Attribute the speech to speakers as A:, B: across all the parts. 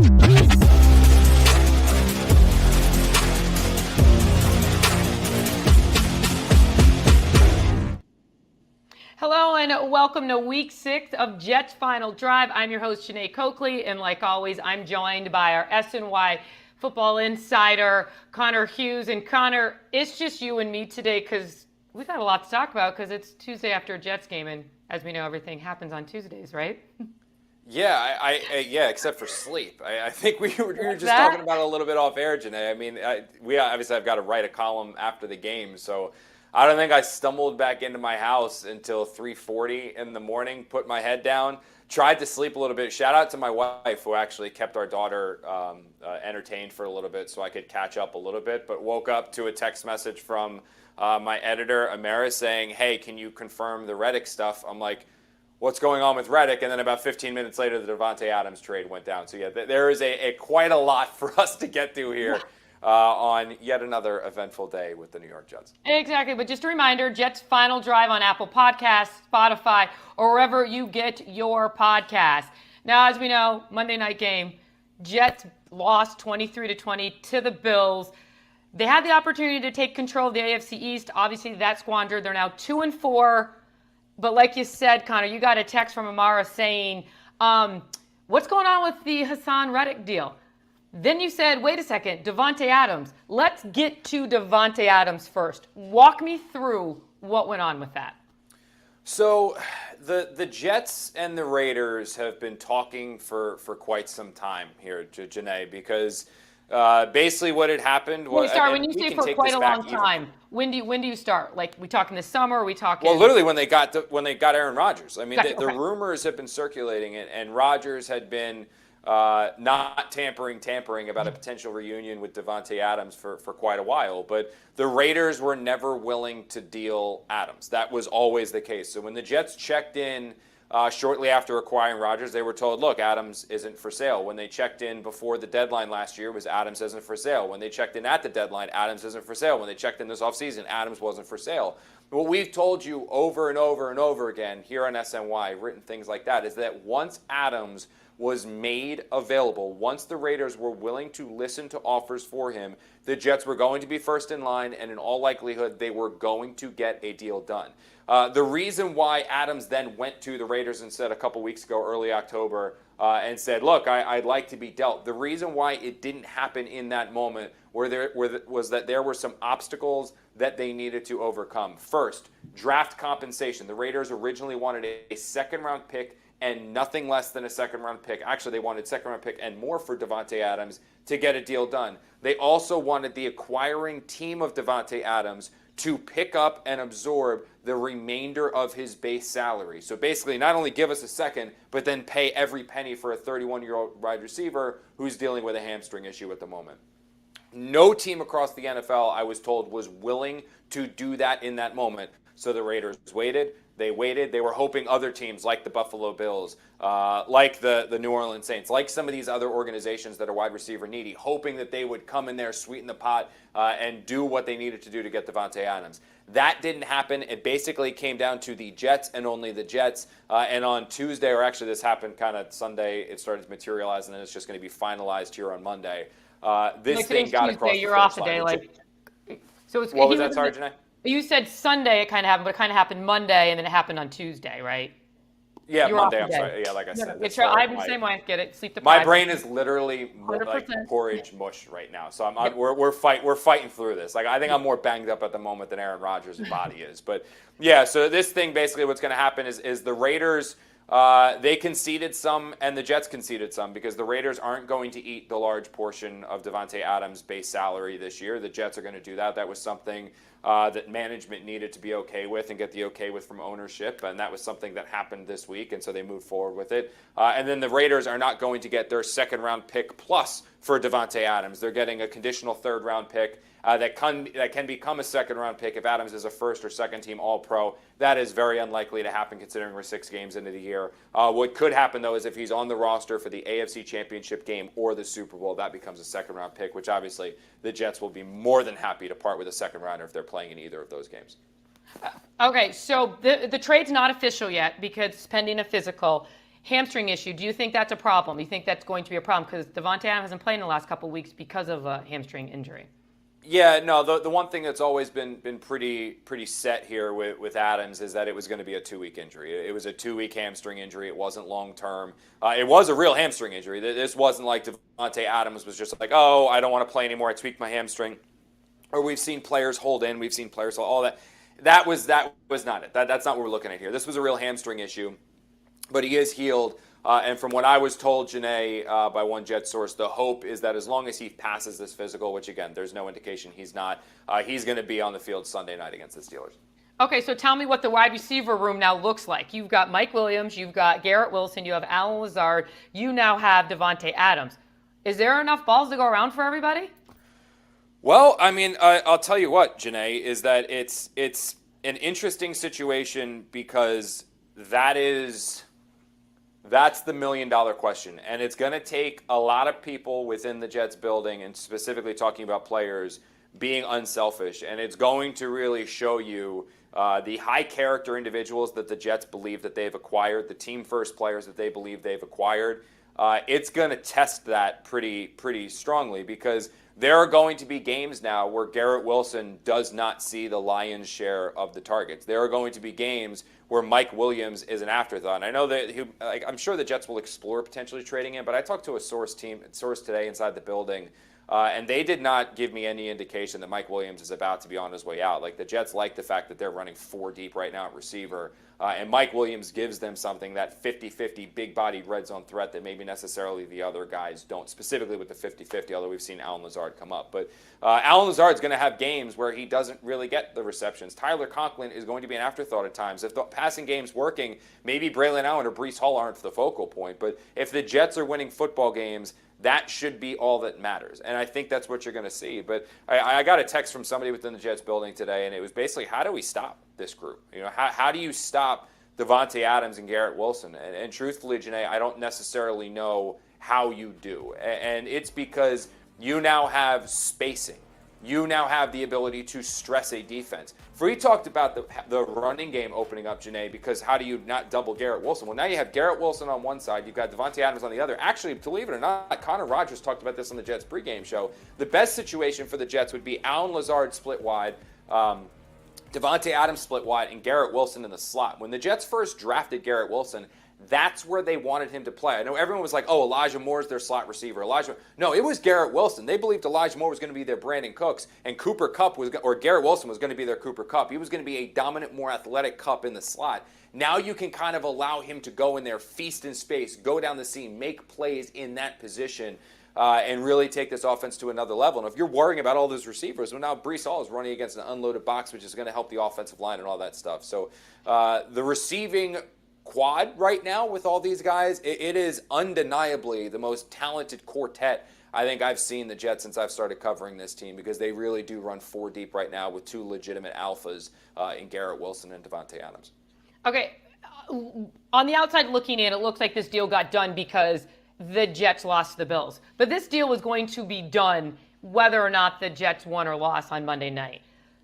A: Hello and welcome to week 6 of Jets Final Drive. I'm your host, Jeane Coakley, and like always, I'm joined by our SNY football insider, Connor Hughes. And Connor, it's just you and me today because we got a lot to talk about because it's Tuesday after a Jets game, and as we know, everything happens on Tuesdays, right?
B: Yeah, yeah, except for sleep. I think we were just talking about it a little bit off air, Jeane. I mean, I've got to write a column after the game, so I don't think I stumbled back into my house until 3:40 in the morning, put my head down, tried to sleep a little bit. Shout out to my wife who actually kept our daughter entertained for a little bit so I could catch up a little bit, but woke up to a text message from my editor, Amara, saying, hey, can you confirm the Reddick stuff? I'm like, what's going on with Reddick? And then about 15 minutes later, the Davante Adams trade went down. So, yeah, there is a quite a lot for us to get to here. On yet another eventful day with the New York Jets.
A: Exactly, but just a reminder, Jets Final Drive on Apple Podcasts, Spotify, or wherever you get your podcasts. Now, as we know, Monday night game, Jets lost 23-20 to the Bills. They had the opportunity to take control of the AFC East. Obviously, that squandered. They're now 2-4. But like you said, Connor, you got a text from Amara saying, what's going on with the Haason Reddick deal? Then you said, wait a second, Davante Adams. Let's get to Davante Adams first. Walk me through what went on with that.
B: So the Jets and the Raiders have been talking for quite some time here, Jeane, because basically what had happened was...
A: When you say for quite a long time, when do you start? Like, we talking this summer, or we talking...
B: Well, literally when they got Aaron Rodgers. I mean, the rumors have been circulating, and Rodgers had been... not tampering about a potential reunion with Davante Adams for quite a while, but the Raiders were never willing to deal Adams. That was always the case. So when the Jets checked in shortly after acquiring Rodgers, they were told, look, Adams isn't for sale. When they checked in before the deadline last year, it was Adams isn't for sale. When they checked in at the deadline, Adams isn't for sale. When they checked in this offseason, Adams wasn't for sale. What we've told you over and over and over again here on SNY, written things like that, is that once Adams was made available, once the Raiders were willing to listen to offers for him, the Jets were going to be first in line, and in all likelihood, they were going to get a deal done. The reason why Adams then went to the Raiders and said a couple weeks ago, early October, and said, look, I'd like to be dealt. The reason why it didn't happen in that moment was that there were some obstacles that they needed to overcome. First, draft compensation. The Raiders originally wanted a second-round pick and nothing less than a second-round pick. Actually, they wanted second-round pick and more for Davante Adams to get a deal done. They also wanted the acquiring team of Davante Adams to pick up and absorb the remainder of his base salary. So basically, not only give us a second, but then pay every penny for a 31-year-old wide receiver who's dealing with a hamstring issue at the moment. No team across the NFL, I was told, was willing to do that in that moment. So the Raiders waited. They waited. They were hoping other teams like the Buffalo Bills, like the New Orleans Saints, like some of these other organizations that are wide receiver needy, hoping that they would come in there, sweeten the pot, and do what they needed to do to get Davante Adams. That didn't happen. It basically came down to the Jets and only the Jets. And on Tuesday, or actually this happened kind of Sunday, it started to materialize, and then it's just going to be finalized here on Monday. This thing got
A: Tuesday,
B: across the
A: you're off
B: finish
A: the
B: line.
A: day. So
B: what was that, sorry, Jeane?
A: You said Sunday it kind of happened, but it kind of happened Monday, and then it happened on Tuesday, right?
B: Yeah, Monday, I'm sorry. Yeah, like I said.
A: I'm the same way. I get it. Sleep deprived.
B: My brain is literally like porridge mush right now. So we're fighting through this. Like, I think I'm more banged up at the moment than Aaron Rodgers' body is. But, yeah, so this thing, basically what's going to happen is the Raiders, they conceded some and the Jets conceded some because the Raiders aren't going to eat the large portion of Davante Adams' base salary this year. The Jets are going to do that. That was something that management needed to be okay with and get the okay with from ownership, and that was something that happened this week, and so they moved forward with it. And then the Raiders are not going to get their second-round pick plus for Davante Adams. They're getting a conditional third-round pick that can become a second-round pick if Adams is a first or second-team All-Pro. That is very unlikely to happen considering we're 6 games into the year. What could happen, though, is if he's on the roster for the AFC Championship game or the Super Bowl, that becomes a second-round pick, which obviously the Jets will be more than happy to part with a second-rounder if they're playing in either of those games.
A: Okay, so the trade's not official yet because it's pending a physical. hamstring issue. Do you think that's a problem? Do you think that's going to be a problem? Because Davante Adams hasn't played in the last couple of weeks because of a hamstring injury.
B: Yeah, no, the one thing that's always been pretty set here with Adams is that it was going to be a 2-week injury. It was a 2-week hamstring injury. It wasn't long term. It was a real hamstring injury. This wasn't like Davante Adams was just like, oh, I don't want to play anymore. I tweaked my hamstring. Or we've seen players hold in. We've seen players all that. That was not it. That's not what we're looking at here. This was a real hamstring issue, but he is healed. And from what I was told, Jeane, by one Jet source, the hope is that as long as he passes this physical, which again, there's no indication he's not, he's going to be on the field Sunday night against the Steelers.
A: Okay, so tell me what the wide receiver room now looks like. You've got Mike Williams, you've got Garrett Wilson, you have Allen Lazard, you now have Davante Adams. Is there enough balls to go around for everybody?
B: Well, I mean, I'll tell you what, Jeane, is that it's an interesting situation because that's the $1 million question. And it's going to take a lot of people within the Jets building, and specifically talking about players, being unselfish. And it's going to really show you the high character individuals that the Jets believe that they've acquired, the team first players that they believe they've acquired. It's going to test that pretty strongly, because there are going to be games now where Garrett Wilson does not see the lion's share of the targets. There are going to be games where Mike Williams is an afterthought. And I know that I'm sure the Jets will explore potentially trading him, but I talked to a source today inside the building, and they did not give me any indication that Mike Williams is about to be on his way out. Like, the Jets like the fact that they're running 4 deep right now at receiver, and Mike Williams gives them something, that 50-50 big-bodied red zone threat that maybe necessarily the other guys don't, specifically with the 50-50, although we've seen Allen Lazard come up. But Allen Lazard's going to have games where he doesn't really get the receptions. Tyler Conklin is going to be an afterthought at times. If the passing game's working, maybe Braylon Allen or Breece Hall aren't the focal point. But if the Jets are winning football games, that should be all that matters. And I think that's what you're going to see. But I got a text from somebody within the Jets building today, and it was basically, how do we stop this group? You know, how do you stop Davante Adams and Garrett Wilson? And truthfully, Jeane, I don't necessarily know how you do. And it's because you now have spacing. You now have the ability to stress a defense. Free talked about the running game opening up, Jeane, because how do you not double Garrett Wilson? Well, now you have Garrett Wilson on one side. You've got Davante Adams on the other. Actually, believe it or not, Rodgers talked about this on the Jets pregame show. The best situation for the Jets would be Allen Lazard split wide, Davante Adams split wide, and Garrett Wilson in the slot. When the Jets first drafted Garrett Wilson, that's where they wanted him to play. I know everyone was like, oh, Elijah Moore's their slot receiver. No, it was Garrett Wilson. They believed Elijah Moore was going to be their Brandon Cooks, and Garrett Wilson was going to be their Cooper Kupp. He was going to be a dominant, more athletic Kupp in the slot. Now you can kind of allow him to go in there, feast in space, go down the seam, make plays in that position, and really take this offense to another level. And if you're worrying about all those receivers, well, now Breece Hall is running against an unloaded box, which is going to help the offensive line and all that stuff. So the receiving quad right now with all these guys, it is undeniably the most talented quartet I think I've seen the Jets since I've started covering this team, because they really do run 4 deep right now with 2 legitimate alphas in Garrett Wilson and Davante Adams.
A: Okay, on the outside looking in, it looks like this deal got done because the Jets lost to the Bills. But this deal was going to be done whether or not the Jets won or lost on Monday night.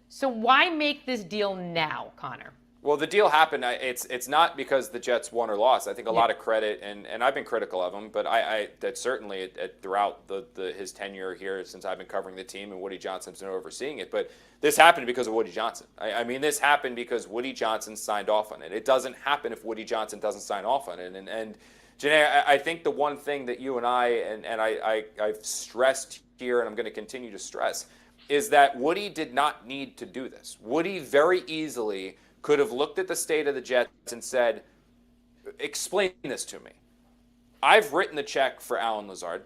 A: So why make this deal now, Connor?
B: Well, the deal happened. It's not because the Jets won or lost. I think a lot of credit, and I've been critical of him, but that certainly throughout his tenure here since I've been covering the team, and Woody Johnson's been overseeing it. But this happened because of Woody Johnson. I mean, this happened because Woody Johnson signed off on it. It doesn't happen if Woody Johnson doesn't sign off on it. And Jeane, I think the one thing that you and I've stressed here, and I'm going to continue to stress, is that Woody did not need to do this. Woody very easily could have looked at the state of the Jets and said, explain this to me. I've written the check for Allen Lazard.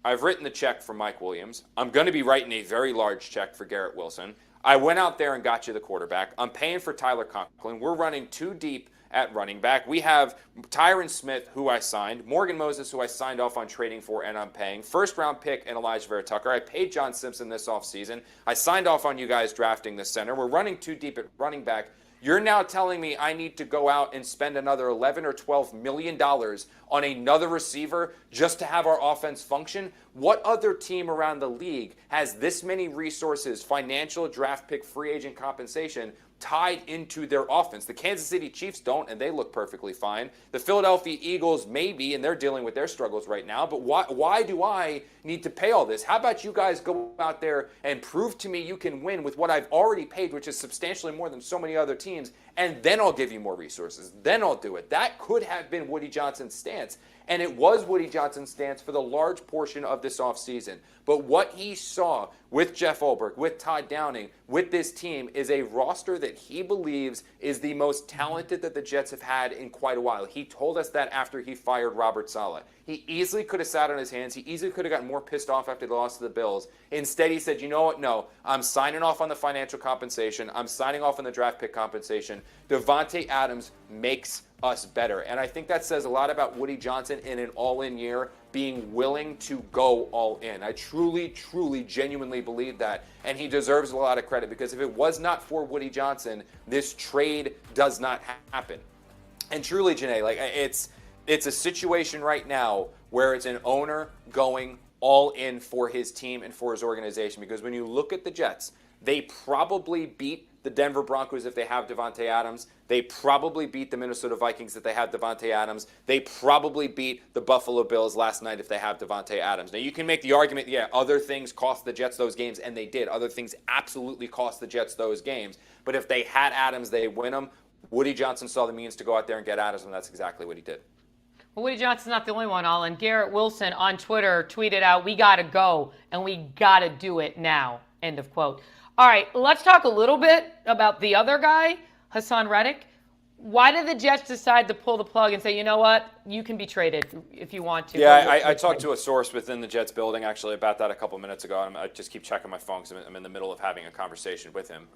B: I've written the check for Mike Williams. I'm going to be writing a very large check for Garrett Wilson. I went out there and got you the quarterback. I'm paying for Tyler Conklin. We're running 2 deep at running back. We have Tyron Smith, who I signed, Morgan Moses, who I signed off on trading for and I'm paying, first-round pick and Elijah Vera Tucker. I paid John Simpson this offseason. I signed off on you guys drafting the center. We're running 2 deep at running back. You're now telling me I need to go out and spend another $11 or $12 million on another receiver just to have our offense function? What other team around the league has this many resources, financial, draft pick, free agent compensation tied into their offense? The Kansas City Chiefs don't, and they look perfectly fine. The Philadelphia Eagles maybe, and they're dealing with their struggles right now. But why do I need to pay all this? How about you guys go out there and prove to me you can win with what I've already paid, which is substantially more than so many other teams, and then I'll give you more resources. Then I'll do it. That could have been Woody Johnson's stance. And it was Woody Johnson's stance for the large portion of this offseason. But what he saw with Jeff Ulbrich, with Todd Downing, with this team is a roster that he believes is the most talented that the Jets have had in quite a while. He told us that after he fired Robert Saleh. He easily could have sat on his hands. He easily could have gotten more pissed off after the loss to the Bills. Instead, he said, you know what? No, I'm signing off on the financial compensation. I'm signing off on the draft pick compensation. Davante Adams makes us better. And I think that says a lot about Woody Johnson in an all-in year, being willing to go all in. I truly, genuinely believe that. And he deserves a lot of credit, because if it was not for Woody Johnson, this trade does not happen. And truly, Jeane, like it's a situation right now where it's an owner going all in for his team and for his organization. Because when you look at the Jets, they probably beat the Denver Broncos if they have Davante Adams. They probably beat the Minnesota Vikings if they have Davante Adams. They probably beat the Buffalo Bills last night if they have Davante Adams. Now, you can make the argument, yeah, other things cost the Jets those games, and they did. Other things absolutely cost the Jets those games. But if they had Adams, they win them. Woody Johnson saw the means to go out there and get Adams, and that's exactly what he did.
A: Well, Woody Johnson's not the only one, Allen. Garrett Wilson on Twitter tweeted out, "We got to go, and we got to do it now." End of quote. All right, let's talk a little bit about the other guy, Haason Reddick. Why did the Jets decide to pull the plug and say, you know what, you can be traded if you want to?
B: Yeah, I talked to a source within the Jets building actually about that a couple minutes ago. I just keep checking my phone because I'm in the middle of having a conversation with him.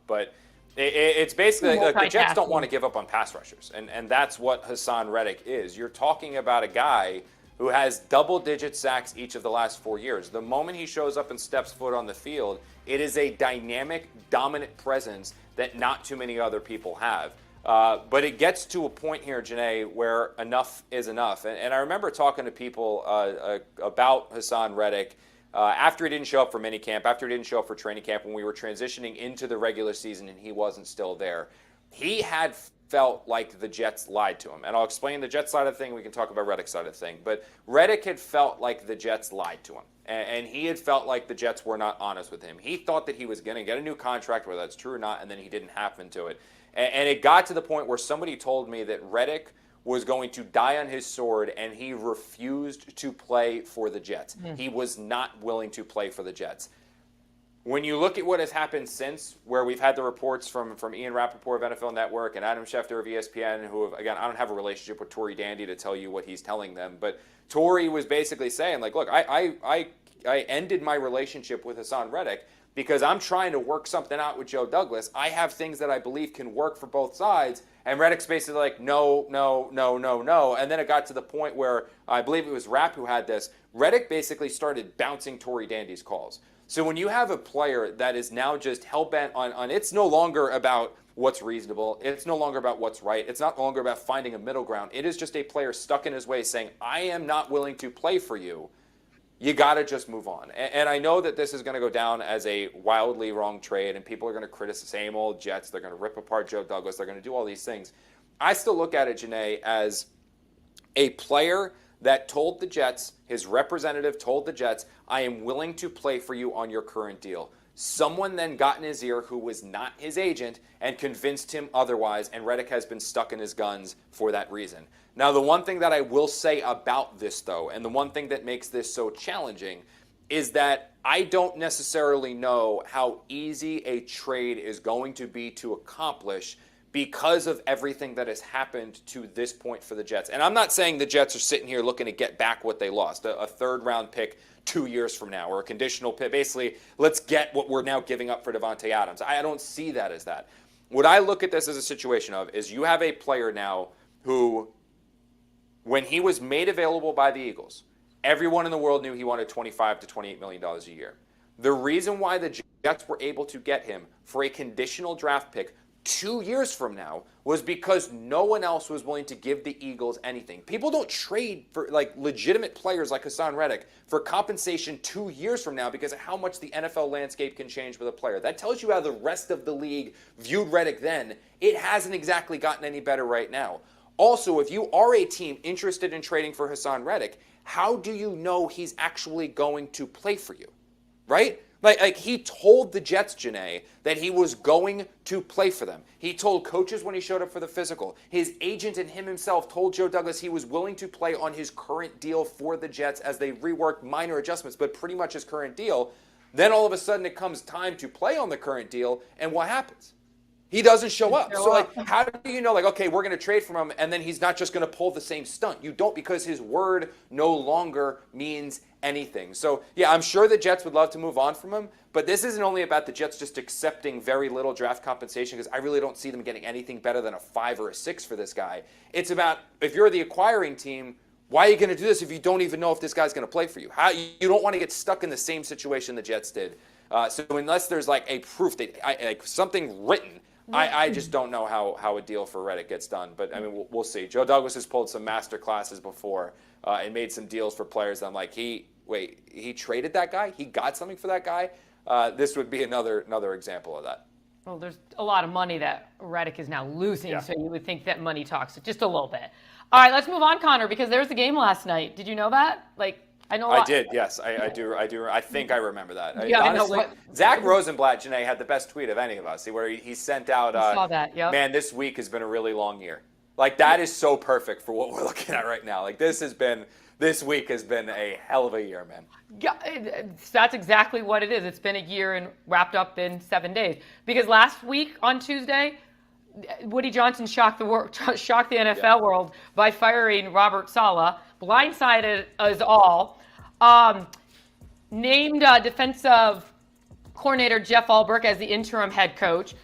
B: But it's basically like the Jets don't want to give up on pass rushers, and that's what Haason Reddick is. You're talking about a guy who has double-digit sacks each of the last 4 years. The moment he shows up and steps foot on the field, it is a dynamic, dominant presence that not too many other people have. But it gets to a point here, Jeane, where enough is enough. And I remember talking to people about Haason Reddick after he didn't show up for minicamp, after he didn't show up for training camp, when we were transitioning into the regular season and he wasn't still there. He had felt like the Jets lied to him. And I'll explain the Jets side of the thing. We can talk about Reddick's side of the thing. But Reddick had felt like the Jets lied to him. And he had felt like the Jets were not honest with him. He thought that he was going to get a new contract, whether that's true or not, and then he didn't happen to it. And it got to the point where somebody told me that Reddick was going to die on his sword, and he refused to play for the Jets. He was not willing to play for the Jets. When you look at what has happened since, where we've had the reports from Ian Rappaport of NFL Network and Adam Schefter of ESPN, who have, again, I don't have a relationship with Torrey Dandy to tell you what he's telling them, but Torrey was basically saying, like, look, I ended my relationship with Haason Reddick because I'm trying to work something out with Joe Douglas. I have things that I believe can work for both sides. And Reddick's basically like, no. And then it got to the point where I believe it was Rapp who had this. Reddick basically started bouncing Torrey Dandy's calls. So when you have a player that is now just hell-bent on it's no longer about what's reasonable. It's no longer about what's right. It's not longer about finding a middle ground. It is just a player stuck in his way saying, I am not willing to play for you. You got to just move on. And I know that this is going to go down as a wildly wrong trade, and people are going to criticize the same old Jets. They're going to rip apart Joe Douglas. They're going to do all these things. I still look at it, Jeane, as a player that told the Jets, his representative told the Jets, I am willing to play for you on your current deal. Someone then got in his ear who was not his agent and convinced him otherwise, and Reddick has been stuck in his guns for that reason. Now, the one thing that I will say about this, though, and the one thing that makes this so challenging, is that I don't necessarily know how easy a trade is going to be to accomplish because of everything that has happened to this point for the Jets. And I'm not saying the Jets are sitting here looking to get back what they lost, a third-round pick 2 years from now, or a conditional pick. Basically, let's get what we're now giving up for Davante Adams. I don't see that as that. What I look at this as a situation of is you have a player now who, when he was made available by the Eagles, everyone in the world knew he wanted $25 to $28 million a year. The reason why the Jets were able to get him for a conditional draft pick 2 years from now was because no one else was willing to give the Eagles anything. People don't trade for like legitimate players like Haason Reddick for compensation 2 years from now because of how much the NFL landscape can change with a player. That tells you how the rest of the league viewed Reddick then. It hasn't exactly gotten any better right now. Also, if you are a team interested in trading for Haason Reddick, how do you know he's actually going to play for you, right? Like he told the Jets, Jeane, that he was going to play for them. He told coaches when he showed up for the physical. His agent and him himself told Joe Douglas he was willing to play on his current deal for the Jets as they reworked minor adjustments, but pretty much his current deal. Then all of a sudden it comes time to play on the current deal, and what happens? He doesn't show up. So, like, how do you know, like, okay, we're going to trade for him, and then he's not just going to pull the same stunt? You don't, because his word no longer means anything. So, yeah, I'm sure the Jets would love to move on from him, but this isn't only about the Jets just accepting very little draft compensation, because I really don't see them getting anything better than a 5 or a 6 for this guy. It's about, if you're the acquiring team, why are you going to do this if you don't even know if this guy's going to play for you? You don't want to get stuck in the same situation the Jets did. So unless there's, like, a proof, like something written, I just don't know how a deal for Reddick gets done, but I mean we'll see. Joe Douglas has pulled some master classes before and made some deals for players. I'm like, he traded that guy? He got something for that guy? This would be another example of that.
A: Well, there's a lot of money that Reddick is now losing, so you would think that money talks just a little bit. All right, let's move on, Connor, because there was a game last night. Did you know that? Like, I know.
B: I did, yes. I do. I think I remember that.
A: Yeah,
B: honestly, Zach Rosenblatt, Jeane, had the best tweet of any of us, where he sent out,
A: I saw that, yep.
B: Man, this week has been a really long year. Like, that is so perfect for what we're looking at right now. Like, this week has been a hell of a year, man.
A: Yeah, that's exactly what it is. It's been a year and wrapped up in 7 days. Because last week on Tuesday, Woody Johnson shocked the NFL world by firing Robert Saleh, blindsided us all. Named defensive coordinator Jeff Ulbrich as the interim head coach.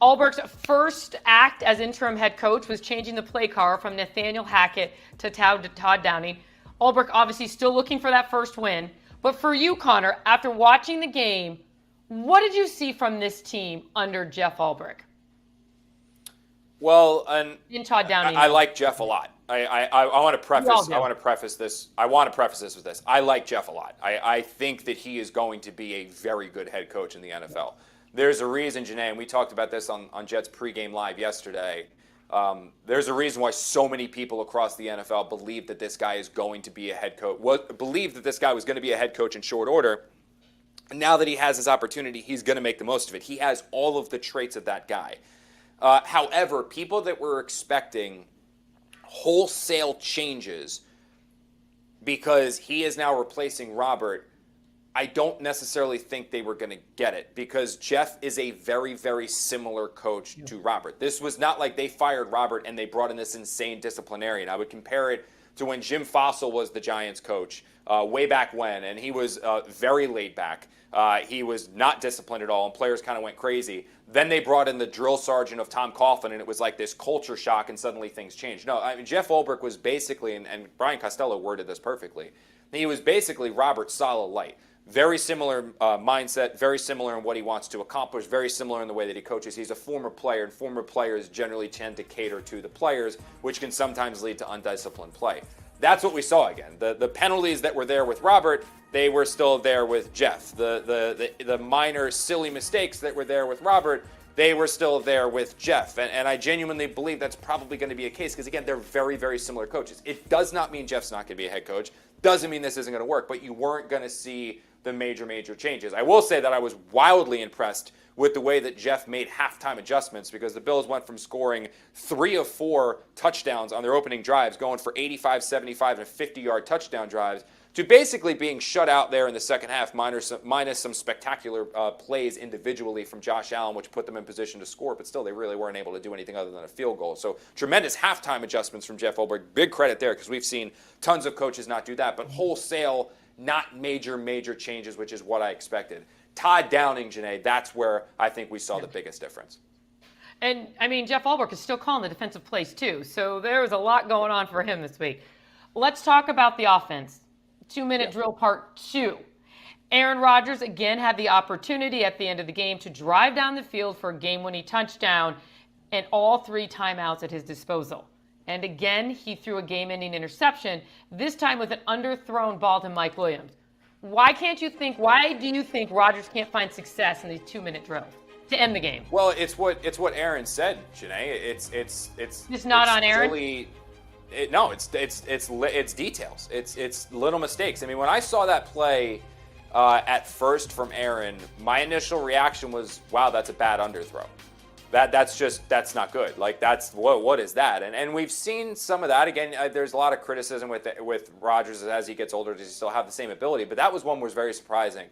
A: Ulbrich's first act as interim head coach was changing the play call from Nathaniel Hackett to Todd Downing. Ulbrich obviously still looking for that first win. But for you, Connor, after watching the game, what did you see from this team under Jeff Ulbrich?
B: Well, and
A: in Todd Downing,
B: I like Jeff a lot. I want to preface. I want to preface this. I want to preface this with this. I like Jeff a lot. I think that he is going to be a very good head coach in the NFL. There's a reason, Jeane, and we talked about this on Jets pregame live yesterday. There's a reason why so many people across the NFL believe that this guy is going to be a head coach. Believe that this guy was going to be a head coach in short order. And now that he has his opportunity, he's going to make the most of it. He has all of the traits of that guy. However, people that were expecting wholesale changes because he is now replacing Robert, I don't necessarily think they were going to get it because Jeff is a very, very similar coach to Robert. This was not like they fired Robert and they brought in this insane disciplinarian. I would compare it to when Jim Fossil was the Giants coach way back when, and he was very laid back. He was not disciplined at all, and players kind of went crazy. Then they brought in the drill sergeant of Tom Coughlin, and it was like this culture shock, and suddenly things changed. No, I mean, Jeff Ulbrich was basically, and Brian Costello worded this perfectly, he was basically Robert Saleh light. Very similar mindset, very similar in what he wants to accomplish, very similar in the way that he coaches. He's a former player, and former players generally tend to cater to the players, which can sometimes lead to undisciplined play. That's what we saw again. The penalties that were there with Robert, they were still there with Jeff. The minor silly mistakes that were there with Robert, they were still there with Jeff. And I genuinely believe that's probably going to be a case because, again, they're very, very similar coaches. It does not mean Jeff's not going to be a head coach. Doesn't mean this isn't going to work, but you weren't going to see the major changes. I will say that I was wildly impressed with the way that Jeff made halftime adjustments because the Bills went from scoring 3 of 4 touchdowns on their opening drives, going for 85, 75, and 50-yard touchdown drives, to basically being shut out there in the second half, minus some spectacular plays individually from Josh Allen, which put them in position to score, but still they really weren't able to do anything other than a field goal. So tremendous halftime adjustments from Jeff Ulbrich. Big credit there because we've seen tons of coaches not do that, but wholesale, not major changes, which is what I expected. Todd Downing, Jeane, that's where I think we saw the biggest difference.
A: And, I mean, Jeff Ulbrich is still calling the defensive plays, too. So there was a lot going on for him this week. Let's talk about the offense. 2-minute drill part 2. Aaron Rodgers again had the opportunity at the end of the game to drive down the field for a game-winning touchdown. and all 3 timeouts at his disposal. And again, he threw a game-ending interception, this time with an underthrown ball to Mike Williams. Why do you think Rodgers can't find success in these 2-minute drills to end the game?
B: Well, it's what Aaron said, Jeane. It's
A: just not on Aaron.
B: It's details. It's little mistakes. I mean, when I saw that play at first from Aaron, my initial reaction was, "Wow, that's a bad underthrow. That's not good. Like, that's what is that?" And we've seen some of that. Again, there's a lot of criticism with Rodgers as he gets older. Does he still have the same ability? But that was one was very surprising.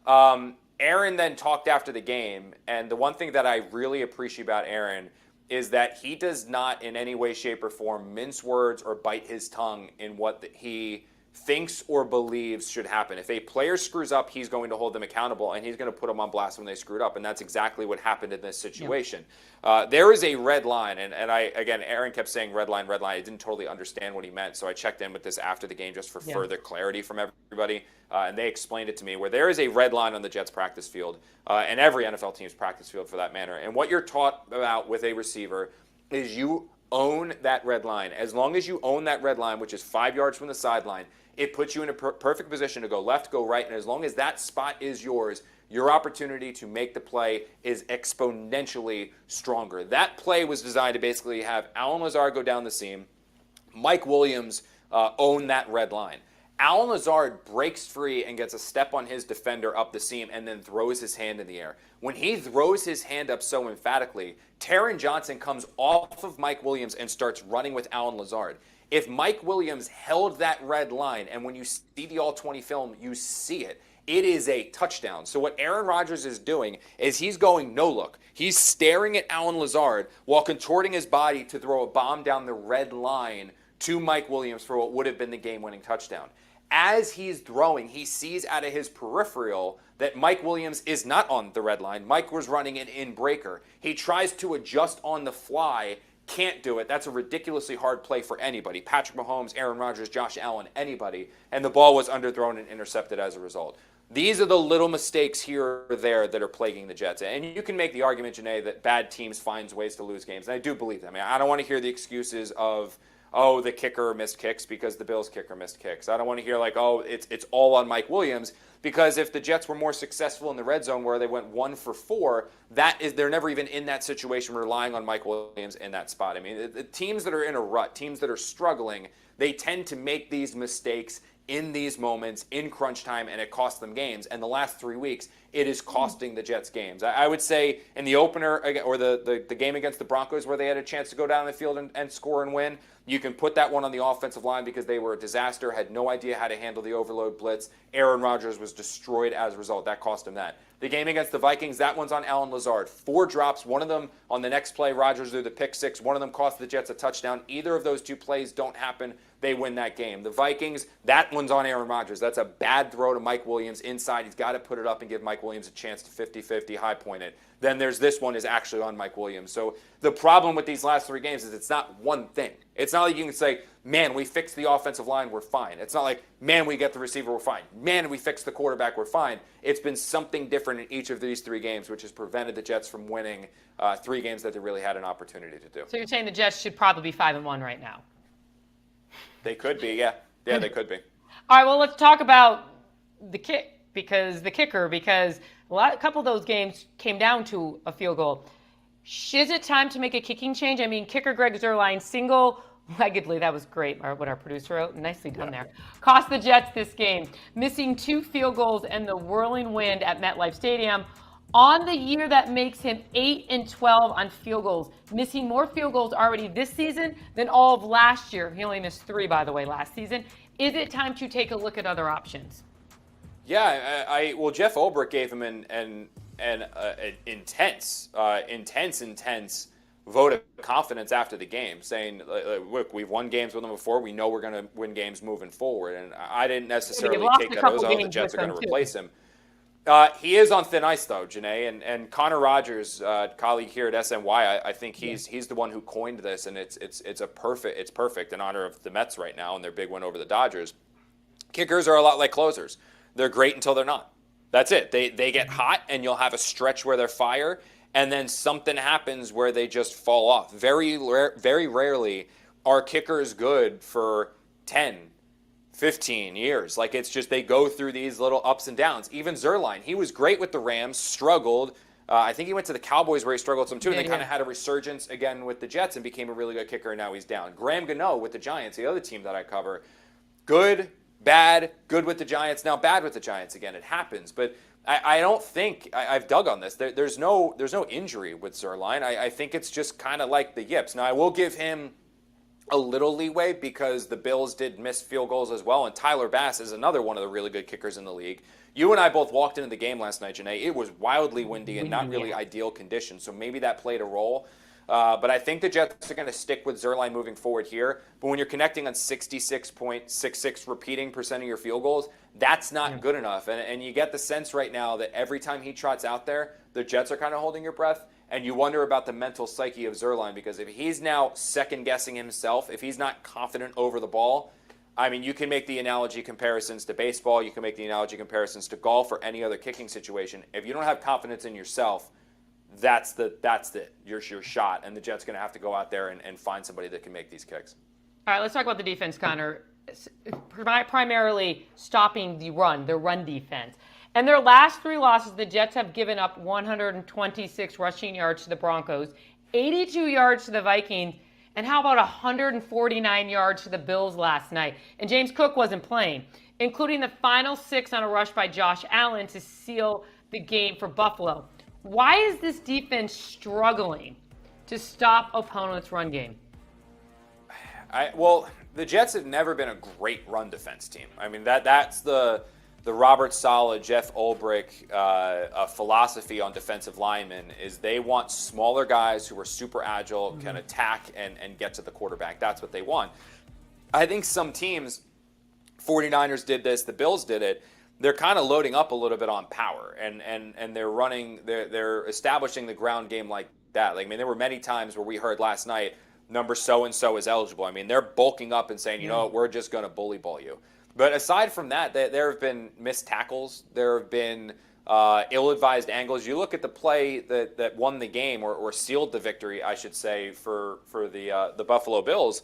B: Aaron then talked after the game, and the one thing that I really appreciate about Aaron is that he does not in any way, shape, or form mince words or bite his tongue in what he thinks or believes should happen. If a player screws up, he's going to hold them accountable, and he's going to put them on blast when they screwed up, and that's exactly what happened in this situation. Yep. There is a red line, and Aaron kept saying red line. I didn't totally understand what he meant, so I checked in with this after the game just for further clarity from everybody, and they explained it to me, where there is a red line on the Jets practice field, and every NFL team's practice field for that matter, and what you're taught about with a receiver is you own that red line. As long as you own that red line, which is 5 yards from the sideline, it puts you in a perfect position to go left, go right, and as long as that spot is yours, your opportunity to make the play is exponentially stronger. That play was designed to basically have Allen Lazard go down the seam, Mike Williams own that red line. Allen Lazard breaks free and gets a step on his defender up the seam and then throws his hand in the air. When he throws his hand up so emphatically, Taron Johnson comes off of Mike Williams and starts running with Allen Lazard. If Mike Williams held that red line, and when you see the all-20 film, you see it, it is a touchdown. So what Aaron Rodgers is doing is he's going no look. He's staring at Allen Lazard while contorting his body to throw a bomb down the red line to Mike Williams for what would have been the game-winning touchdown. As he's throwing, he sees out of his peripheral that Mike Williams is not on the red line. Mike was running an in-breaker. He tries to adjust on the fly, can't do it. That's a ridiculously hard play for anybody. Patrick Mahomes, Aaron Rodgers, Josh Allen, anybody. And the ball was underthrown and intercepted as a result. These are the little mistakes here or there that are plaguing the Jets. And you can make the argument, Jeane, that bad teams find ways to lose games. And I do believe that. I mean, I don't want to hear the excuses of, oh, the kicker missed kicks because the Bills kicker missed kicks. I don't want to hear like, oh, it's all on Mike Williams, because if the Jets were more successful in the red zone where they went 1 for 4, they're never even in that situation relying on Mike Williams in that spot. I mean, the teams that are in a rut, teams that are struggling, they tend to make these mistakes in these moments, in crunch time, and it costs them games. And the last 3 weeks, it is costing the Jets games. I would say in the opener, or the game against the Broncos where they had a chance to go down the field and score and win, you can put that one on the offensive line because they were a disaster, had no idea how to handle the overload blitz. Aaron Rodgers was destroyed as a result. That cost him that. The game against the Vikings, that one's on Allen Lazard. 4 drops, one of them on the next play, Rodgers threw the pick six. One of them cost the Jets a touchdown. Either of those 2 plays don't happen, they win that game. The Vikings, that one's on Aaron Rodgers. That's a bad throw to Mike Williams inside. He's got to put it up and give Mike Williams a chance to 50-50, high point it. Then there's this one is actually on Mike Williams. So the problem with these last 3 games is it's not one thing. It's not like you can say, man, we fixed the offensive line, we're fine. It's not like, man, we get the receiver, we're fine. Man, we fixed the quarterback, we're fine. It's been something different in each of these 3 games, which has prevented the Jets from winning 3 games that they really had an opportunity to do.
A: So you're saying the Jets should probably be 5-1 right now?
B: They could be, yeah. Yeah, they could be.
A: All right, well, let's talk about the kicker, because a couple of those games came down to a field goal. Is it time to make a kicking change? I mean, kicker Greg Zuerlein single-leggedly, that was great, what our producer wrote. Nicely done there. Cost the Jets this game, missing 2 field goals and the whirling wind at MetLife Stadium. On the year, that makes him 8-12 on field goals, missing more field goals already this season than all of last year. He only missed 3, by the way, last season. Is it time to take a look at other options?
B: Yeah, well, Jeff Ulbrich gave him an intense vote of confidence after the game, saying, look, we've won games with him before. We know we're going to win games moving forward. And I didn't necessarily take that as, the Jets are going to replace him. He is on thin ice, though, Jeane. And Connor Rodgers, colleague here at SNY, I think he's the one who coined this, and it's perfect in honor of the Mets right now and their big win over the Dodgers. Kickers are a lot like closers. They're great until they're not. That's it. They get hot, and you'll have a stretch where they're fire, and then something happens where they just fall off. Very rarely are kickers good for 10, 15 years. Like, it's just they go through these little ups and downs. Even Zuerlein, he was great with the Rams, struggled. I think he went to the Cowboys where he struggled some too, and they kind of had a resurgence again with the Jets and became a really good kicker, and now he's down. Graham Gano with the Giants, the other team that I cover, good, bad, good with the Giants, now bad with the Giants again. It happens, but I don't think I've dug on this. There's no injury with Zuerlein. I think it's just kind of like the yips. Now, I will give him a little leeway because the Bills did miss field goals as well, and Tyler Bass is another one of the really good kickers in the league. You and I both walked into the game last night, Jeane. It was wildly windy and not really ideal conditions, so maybe that played a role. But I think the Jets are going to stick with Zuerlein moving forward here. But when you're connecting on 66.66 repeating percent of your field goals, that's not good enough. And you get the sense right now that every time he trots out there, the Jets are kind of holding your breath. And you wonder about the mental psyche of Zuerlein, because if he's now second-guessing himself, if he's not confident over the ball, I mean, you can make the analogy comparisons to baseball. You can make the analogy comparisons to golf or any other kicking situation. If you don't have confidence in yourself, that's your shot. And the Jets going to have to go out there and find somebody that can make these kicks.
A: All right, let's talk about the defense, Connor. Primarily stopping the run defense. And their last 3 losses, the Jets have given up 126 rushing yards to the Broncos, 82 yards to the Vikings, and how about 149 yards to the Bills last night? And James Cook wasn't playing, including the final 6 on a rush by Josh Allen to seal the game for Buffalo. Why is this defense struggling to stop opponents' run game?
B: Well, the Jets have never been a great run defense team. I mean, that's the Robert Saleh, Jeff Ulbrich philosophy on defensive linemen is they want smaller guys who are super agile, can attack and get to the quarterback. That's what they want. I think some teams, 49ers did this, the Bills did it, they're kind of loading up a little bit on power and they're establishing the ground game like that. Like, I mean, there were many times where we heard last night, number so-and-so is eligible. I mean, they're bulking up and saying, you know what, we're just going to bully ball you. But aside from that, there have been missed tackles. There have been ill-advised angles. You look at the play that won the game or sealed the victory, I should say, for the Buffalo Bills.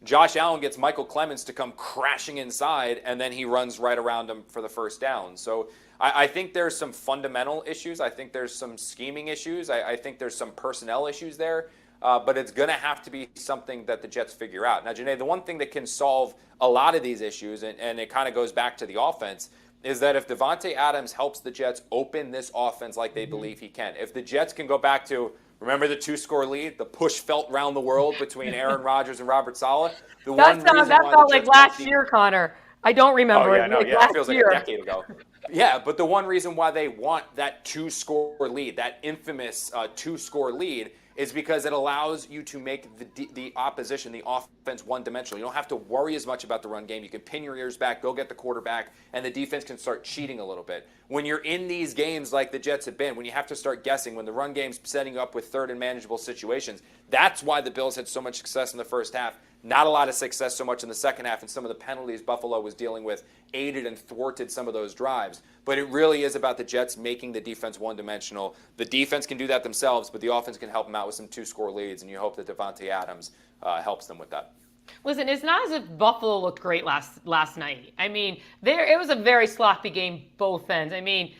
B: Josh Allen gets Michael Clemens to come crashing inside, and then he runs right around him for the first down. So I think there's some fundamental issues. I think there's some scheming issues. I think there's some personnel issues there. But it's going to have to be something that the Jets figure out. Now, Jeane, the one thing that can solve a lot of these issues, and it kind of goes back to the offense, is that if Davante Adams helps the Jets open this offense like they believe he can, if the Jets can go back to, remember the 2-score lead, the push felt round the world between Aaron Rodgers and Robert Saleh?
A: That felt like last year, Connor. I don't remember it.
B: It feels like a decade ago. Yeah, but the one reason why they want that 2-score lead, that infamous 2-score lead, is because it allows you to make the opposition, the offense, one-dimensional. You don't have to worry as much about the run game. You can pin your ears back, go get the quarterback, and the defense can start cheating a little bit. When you're in these games like the Jets have been, when you have to start guessing, when the run game's setting you up with third and manageable situations, that's why the Bills had so much success in the first half. Not a lot of success so much in the second half, and some of the penalties Buffalo was dealing with aided and thwarted some of those drives. But it really is about the Jets making the defense one-dimensional. The defense can do that themselves, but the offense can help them out with some 2-score leads, and you hope that Davante Adams helps them with that.
A: Listen, it's not as if Buffalo looked great last night. I mean, it was a very sloppy game, both ends. I mean,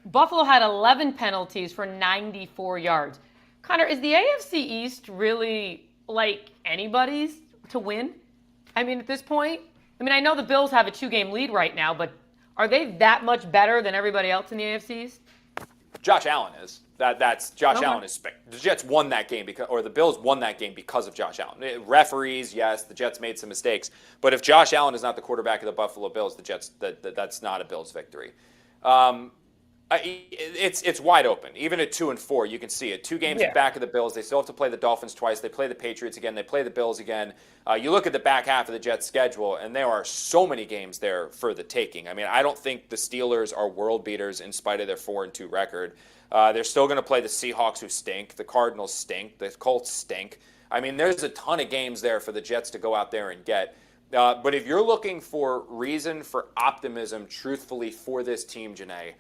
A: Buffalo had 11 penalties for 94 yards. Connor, is the AFC East really like anybody's to win? I mean, at this point, I know the Bills have a 2-game lead right now, but are they that much better than everybody else in the AFC East?
B: Josh Allen is. Allen is. The Jets won that game the Bills won that game because of Josh Allen. Referees, yes, the Jets made some mistakes, but if Josh Allen is not the quarterback of the Buffalo Bills, the Jets that's not a Bills victory. It's wide open. Even at 2-4, you can see it. 2 games back of the Bills. They still have to play the Dolphins twice. They play the Patriots again. They play the Bills again. You look at the back half of the Jets' schedule, and there are so many games there for the taking. I mean, I don't think the Steelers are world beaters in spite of their 4-2 record. They're still going to play the Seahawks, who stink. The Cardinals stink. The Colts stink. I mean, there's a ton of games there for the Jets to go out there and get. But if you're looking for reason for optimism, truthfully, for this team, Jeane,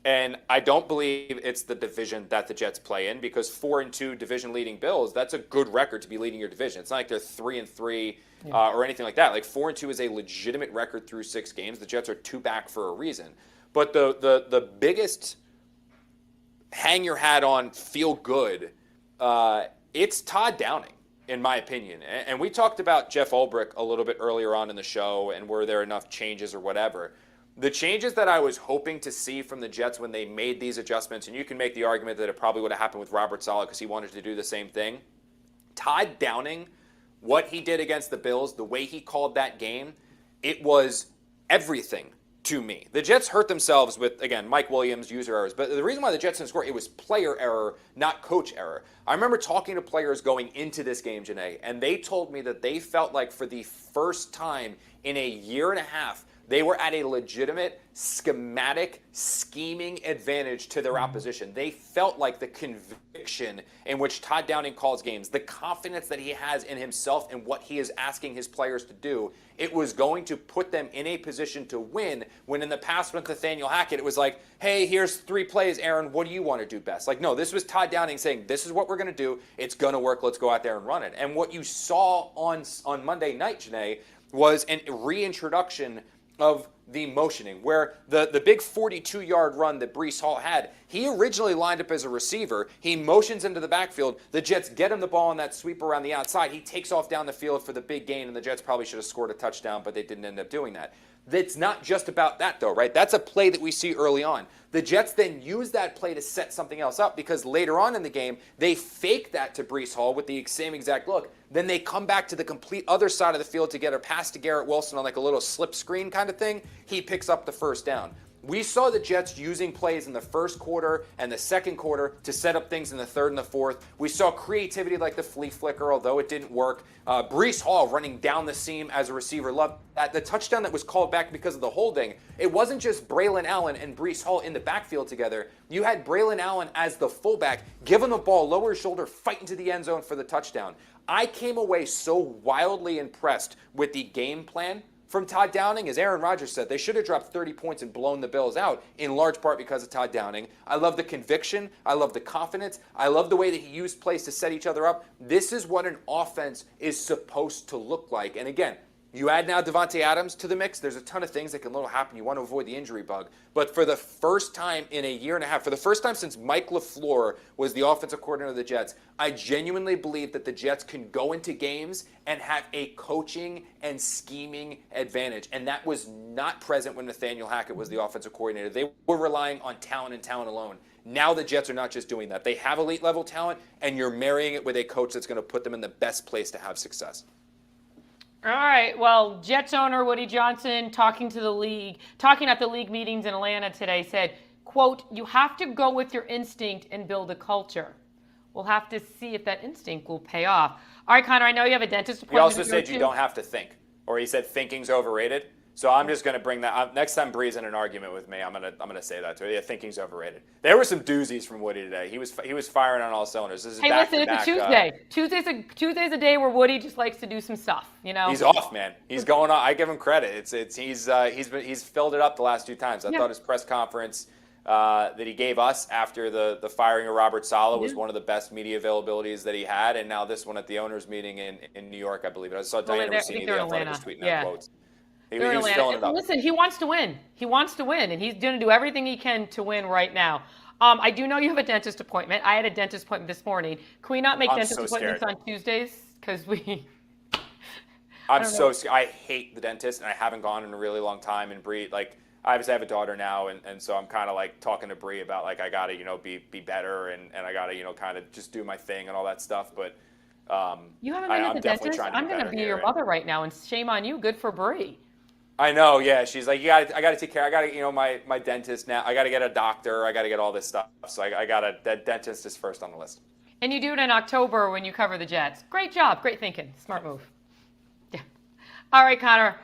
B: And I don't believe it's the division that the Jets play in, because 4-2 division-leading Bills, that's a good record to be leading your division. It's not like they're 3-3 or anything like that. Like 4-2 is a legitimate record through 6 games. The Jets are 2 back for a reason. But the biggest hang your hat on, feel good, it's Todd Downing, in my opinion. And we talked about Jeff Ulbrich a little bit earlier on in the show, and were there enough changes or whatever. The changes that I was hoping to see from the Jets when they made these adjustments, and you can make the argument that it probably would have happened with Robert Saleh because he wanted to do the same thing. Todd Downing, what he did against the Bills, the way he called that game, it was everything to me. The Jets hurt themselves with, again, Mike Williams, user errors. But the reason why the Jets didn't score, it was player error, not coach error. I remember talking to players going into this game, Jeane, and they told me that they felt like for the first time in a year and a half, they were at a legitimate, schematic, scheming advantage to their opposition. They felt like the conviction in which Todd Downing calls games, the confidence that he has in himself and what he is asking his players to do, it was going to put them in a position to win, when in the past with Nathaniel Hackett, it was like, hey, here's 3 plays, Aaron, what do you want to do best? Like, no, this was Todd Downing saying, this is what we're going to do. It's going to work. Let's go out there and run it. And what you saw on Monday night, Jeane, was a reintroduction of the motioning, where the big 42-yard run that Breece Hall had, he originally lined up as a receiver. He motions into the backfield. The Jets get him the ball on that sweep around the outside. He takes off down the field for the big gain, and the Jets probably should have scored a touchdown, but they didn't end up doing that. It's not just about that, though, right? That's a play that we see early on. The Jets then use that play to set something else up, because later on in the game, they fake that to Breece Hall with the same exact look. Then they come back to the complete other side of the field to get a pass to Garrett Wilson on like a little slip screen kind of thing. He picks up the first down. We saw the Jets using plays in the first quarter and the second quarter to set up things in the third and the fourth. We saw creativity like the flea flicker, although it didn't work. Breece Hall running down the seam as a receiver. Loved that. The touchdown that was called back because of the holding, it wasn't just Braylon Allen and Breece Hall in the backfield together. You had Braylon Allen as the fullback, giving the ball, lower his shoulder, fighting to the end zone for the touchdown. I came away so wildly impressed with the game plan from Todd Downing. As Aaron Rodgers said, they should have dropped 30 points and blown the Bills out, in large part because of Todd Downing. I love the conviction. I love the confidence. I love the way that he used plays to set each other up. This is what an offense is supposed to look like. And again, you add now Davante Adams to the mix. There's a ton of things that can happen. You want to avoid the injury bug. But for the first time in a year and a half, for the first time since Mike LaFleur was the offensive coordinator of the Jets, I genuinely believe that the Jets can go into games and have a coaching and scheming advantage. And that was not present when Nathaniel Hackett was the offensive coordinator. They were relying on talent and talent alone. Now the Jets are not just doing that. They have elite level talent, and you're marrying it with a coach that's going to put them in the best place to have success.
A: All right. Well, Jets owner Woody Johnson talking at the league meetings in Atlanta today said, quote, "You have to go with your instinct and build a culture." We'll have to see if that instinct will pay off. All right, Connor, I know you have a dentist appointment.
B: He also said you don't have to think, or he said thinking's overrated. So I'm just going to bring that up. Next time Bree's in an argument with me, I'm gonna say that to her. Yeah, thinking's overrated. There were some doozies from Woody today. He was firing on all cylinders. This is
A: hey, listen, it's a Tuesday. Tuesday's a day where Woody just likes to do some stuff. You know,
B: he's off, man. He's going on. I give him credit. He's filled it up the last 2 times. I thought his press conference that he gave us after the firing of Robert Saleh was one of the best media availabilities that he had, and now this one at the owners' meeting in New York, I believe. I saw Diana Rossini, the Athletic, was tweeting out quotes. He was filling it up.
A: Listen, he wants to win. He wants to win, and he's going to do everything he can to win right now. I do know you have a dentist appointment. I had a dentist appointment this morning. Can we not make dentist appointments on Tuesdays? Because
B: I'm so scared. I hate the dentist, and I haven't gone in a really long time. And Bree, like, I obviously have a daughter now, and so I'm kind of like talking to Bree about like I got to be better, and I got to kind of just do my thing and all that stuff. But
A: you haven't been to the dentist. I'm going to be your mother right now, and shame on you. Good for Bree.
B: I know, yeah. She's like, I got to take care. I got to, my dentist now. I got to get a doctor. I got to get all this stuff. So that dentist is first on the list.
A: And you do it in October when you cover the Jets. Great job. Great thinking. Smart move. Yeah. All right, Connor.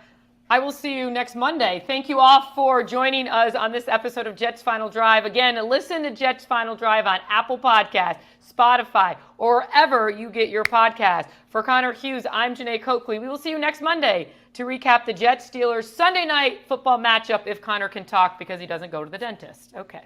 A: I will see you next Monday. Thank you all for joining us on this episode of Jets Final Drive. Again, listen to Jets Final Drive on Apple Podcasts, Spotify, or wherever you get your podcast. For Connor Hughes, I'm Jeane Coakley. We will see you next Monday to recap the Jets-Steelers Sunday night football matchup if Connor can talk because he doesn't go to the dentist. Okay.